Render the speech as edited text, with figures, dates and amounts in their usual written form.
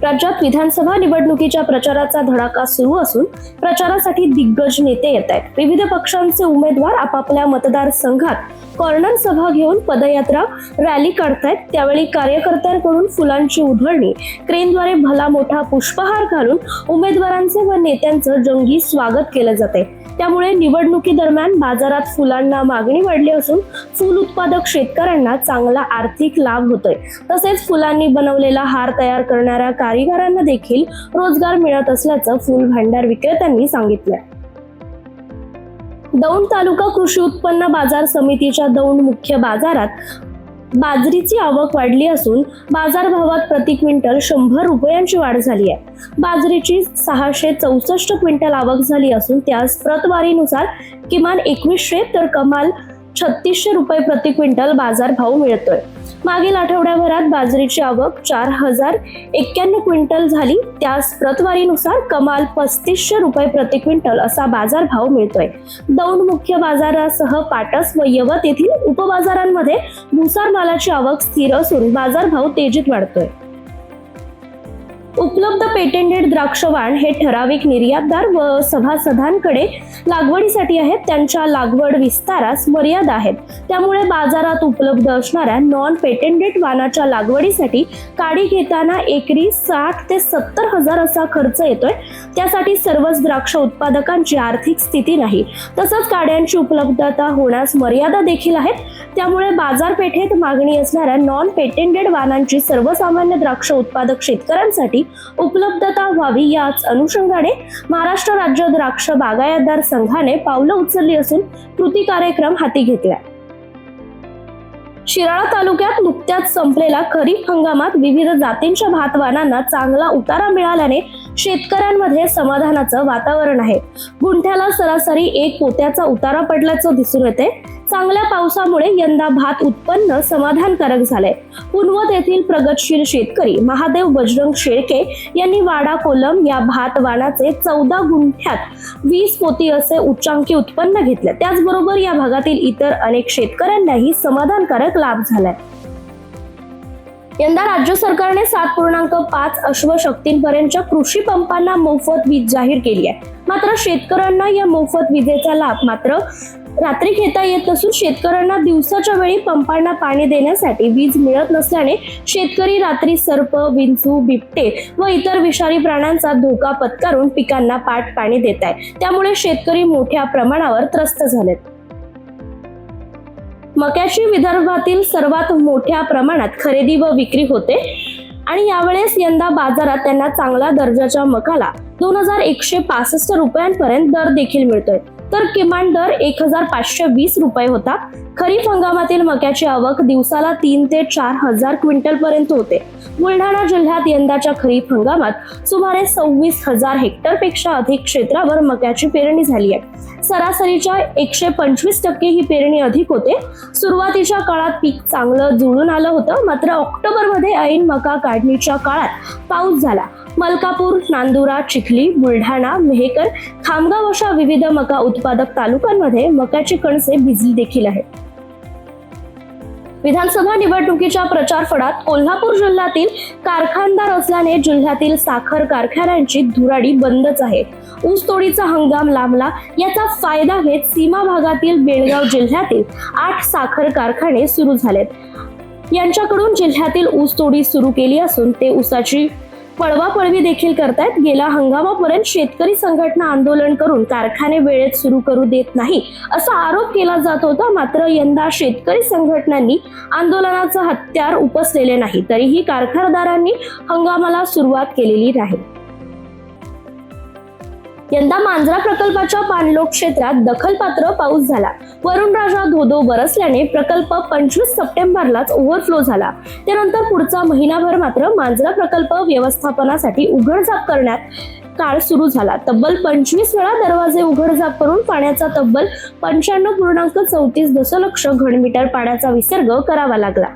राज्यात विधानसभा निवडणुकीच्या प्रचाराचा धडाका सुरू असून प्रचारासाठी दिग्गज नेते येत आहेत. विविध पक्षांचे उमेदवार आपापल्या मतदारसंघात कॉर्नर सभा घेऊन पदयात्रा रॅली काढतायत. त्यावेळी कार्यकर्त्यांकडून फुलांची उधळणी, क्रेनद्वारे भला मोठा पुष्पहार घालून उमेदवारांचे व नेत्यांचं जंगी स्वागत केलं जाते. त्यामुळे निवडणुकीदरम्यान बाजारात फुलांना मागणी वाढली असून फूल उत्पादक शेतकऱ्यांना चांगला आर्थिक लाभ होतोय. तसेच फुलांनी बनवलेला हार तयार करणाऱ्या कारिगरांना देखील रोजगार मिळत असल्याचं फूल भांडार विक्रेत्यांनी सांगितलंय. दौंड तालुका कृषी उत्पन्न बाजार समितीच्या दौंड मुख्य बाजारात बाजरीची आवक वाढली असून बाजारभावात प्रति क्विंटल 100 रुपयांची वाढ झाली आहे. बाजरीची 664 क्विंटल आवक झाली असून त्यास प्रतवारीनुसार किमान 2100 तर कमाल 3600 रुपये प्रति क्विंटल बाजारभाव मिळतोय. मागील आठवड्याभरात बाजरीची आवक 4091 क्विंटल झाली, त्यास प्रतवारीनुसार कमाल 3500 रुपये प्रति क्विंटल असा बाजारभाव मिळतोय. दौंड मुख्य बाजारासह पाटस व यवत येथील उपबाजारांमध्ये भुसार मालाची आवक स्थिर असून बाजारभाव तेजीत वाढतोय. उपलब्ध पेटेंटेड द्राक्षवाण हे ठराविक निर्यातदार व सभासदांकडे लागवडीसाठी आहेत. त्यांच्या लागवड विस्तारास मर्यादा आहेत. त्यामुळे बाजारात उपलब्ध असणाऱ्या नॉन पेटेंटेड वाणाच्या लागवडीसाठी काडी घेताना एकरी 60 ते 70 हजार असा खर्च येतोय. त्यासाठी सर्वच द्राक्ष उत्पादकांची आर्थिक स्थिती नाही. तसंच काड्यांची उपलब्धता होण्यास मर्यादा देखील आहेत. त्यामुळे बाजारपेठेत मागणी असणाऱ्या नॉन पेटेंटेड वाणांची सर्वसामान्य द्राक्ष उत्पादक शेतकऱ्यांसाठी उपलब्धता व्हावी याच अनुषंगाने महाराष्ट्र राज्य द्राक्ष बागायतदार संघाने पावलं उचलली असून कृती कार्यक्रम हाती घेतलाय. शिराळा तालुक्यात नुकत्याच संपलेला खरीप हंगामात विविध जातींच्या भातवानांना चांगला उतारा मिळाल्याने शेतकऱ्यांमध्ये समाधानाचं वातावरण आहे. गुंठ्याला सरासरी 1 पोत्याचा उतारा पडल्याचं दिसून येते. चांगल्या पावसामुळे यंदा भात उत्पन्न समाधानकारक झाले. पुनवत येथील प्रगतशील शेतकरी महादेव बजरंग शेळके यांनी वाडा कोलम या भात वाणाचे 14 गुंठ्यात 20 पोती असे उच्चांकी उत्पन्न घेतले. त्याचबरोबर या भागातील इतर अनेक शेतकऱ्यांनाही समाधानकारक लाभ झालाय. यंदा राज्य सरकारने 7.5 अश्वशक्तींपर्यंतच्या कृषी पंपांना मोफत वीज जाहीर केली आहे. मात्र शेतकऱ्यांना या मोफत विजेचा लाभ मात्र रात्री घेता येत नसून शेतकऱ्यांना दिवसाच्या वेळी पंपांना पाणी देण्यासाठी वीज मिळत नसल्याने शेतकरी रात्री सर्प, विंचू, बिबटे व इतर विषारी प्राण्यांचा धोका पत्करून पिकांना पाणी देत आहे. त्यामुळे शेतकरी मोठ्या प्रमाणावर त्रस्त झालेत. मक्याची विदर्भातील सर्वात मोठ्या प्रमाणात खरेदी व विक्री होते आणि यावेळेस यंदा बाजारात त्यांना चांगल्या दर्जाच्या मकाला 2165 रुपयांपर्यंत दर देखील मिळतोय. तर किमान दर 1520 रुपये होता. खरीप हंगामातील मक्याची आवक दिवसाला 3 ते 4 हजार क्विंटल पर्यंत होते. बुलढाणा जिल्ह्यात यंदाच्या खरीप हंगामात सुमारे 26,000 हेक्टर पेक्षा अधिक क्षेत्रावर मक्याची पेरणी झाली आहे. सरासरीच्या 125% ही पेरणी अधिक होते. सुरुवातीच्या काळात पीक चांगलं जुळून आलं होतं. मात्र ऑक्टोबरमध्ये ऐन मका काढणीच्या काळात पाऊस झाला. मलकापूर, नांदुरा, चिखली, बुलढाणा, मेहकर, खामगाव अशा विविध मका उत्पादक तालुक्यांमध्ये मक्याची कणसे भिजली देखील आहेत. विधानसभा निवडणुकीच्या प्रचार फडात कोल्हापूर जिल्ह्यातील कारखानदार असल्याने जिल्ह्यातील साखर कारखान्यांची धुराडी बंदच आहे. ऊसतोडीचा हंगाम लांबला. याचा फायदा घेत सीमा भागातील बेळगाव जिल्ह्यातील 8 साखर कारखाने सुरू झालेत. यांच्याकडून जिल्ह्यातील ऊसतोडी सुरू केली असून ते ऊसाची पळवापळवी देखील करतायत. गेल्या हंगामापर्यंत शेतकरी संघटना आंदोलन करून कारखाने वेळेत सुरू करू देत नाही असा आरोप केला जात होता. मात्र यंदा शेतकरी संघटनांनी आंदोलनाचं हत्यार उपसलेले नाही. तरीही कारखानदारांनी हंगामाला सुरुवात केलेली आहे. यंदा मांजरा प्रकल्पाच्या पाणलोट क्षेत्रात दखलपात्र पाऊस झाला. वरुणराजा धोधो बरसल्याने प्रकल्प 25 सप्टेंबरलाच ओव्हरफ्लो झाला. त्यानंतर पुढचा महिनाभर मात्र मांजरा प्रकल्प व्यवस्थापनासाठी उघडझाप करण्यात काळ सुरू झाला. तब्बल 25 वेळा दरवाजे उघडझाप करून पाण्याचा तब्बल 95.34 दशलक्ष घनमीटर पाण्याचा विसर्ग करावा लागला.